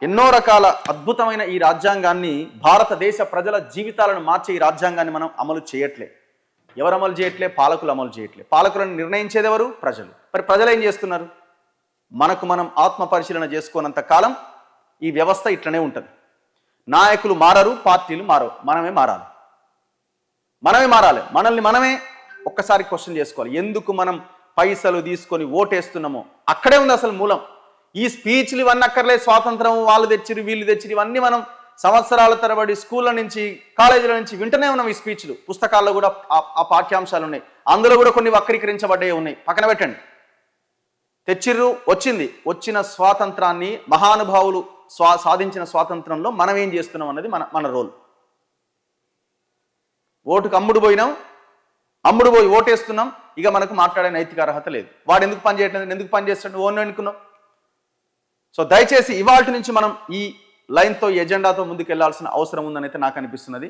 ఎన్నో రకాల అద్భుతమైన ఈ రాజ్యాంగాన్ని, భారతదేశ ప్రజల జీవితాలను మార్చే ఈ రాజ్యాంగాన్ని మనం అమలు చేయట్లే. ఎవరు అమలు చేయట్లే? పాలకులు అమలు చేయట్లే. పాలకులను నిర్ణయించేది ఎవరు? ప్రజలు. మరి ప్రజలు ఏం చేస్తున్నారు? మనకు మనం ఆత్మ పరిశీలన చేసుకున్నంత కాలం ఈ వ్యవస్థ ఇట్లనే ఉంటుంది. నాయకులు మారరు, పార్టీలు మారవు. మనమే మారాలి. మనల్ని మనమే ఒక్కసారి క్వశ్చన్ చేసుకోవాలి. ఎందుకు మనం పైసలు తీసుకొని ఓటేస్తున్నామో అక్కడే ఉంది అసలు మూలం. ఈ స్పీచ్లు ఇవన్నీ అక్కర్లే. స్వాతంత్రం వాళ్ళు తెచ్చిరు, వీళ్ళు తెచ్చిరు, ఇవన్నీ మనం సంవత్సరాల తరబడి స్కూళ్ళ నుంచి, కాలేజీల నుంచి వింటూనే ఉన్నాం. ఈ స్పీచ్లు పుస్తకాల్లో కూడా ఆ పాఠ్యాంశాలు ఉన్నాయి. అందులో కూడా కొన్ని వక్రీకరించబడ్డాయి ఉన్నాయి. పక్కన పెట్టండి. తెచ్చిర్రు, వచ్చిన స్వాతంత్రాన్ని, మహానుభావులు సాధించిన స్వాతంత్రంలో మనం ఏం చేస్తున్నాం అన్నది మన రోల్. ఓటుకు అమ్ముడు పోయి ఓటేస్తున్నాం. ఇక మనకు మాట్లాడే నైతిక అర్హత లేదు. వాడు ఎందుకు పని చేయట్లేదు, ఎందుకు పని చేస్తాడు, ఓన్ అనుకున్నాం. సో దయచేసి ఇవాళ నుంచి మనం ఈ లైన్తో, ఎజెండాతో ముందుకు వెళ్లాల్సిన అవసరం ఉందని అయితే నాకు అనిపిస్తున్నది.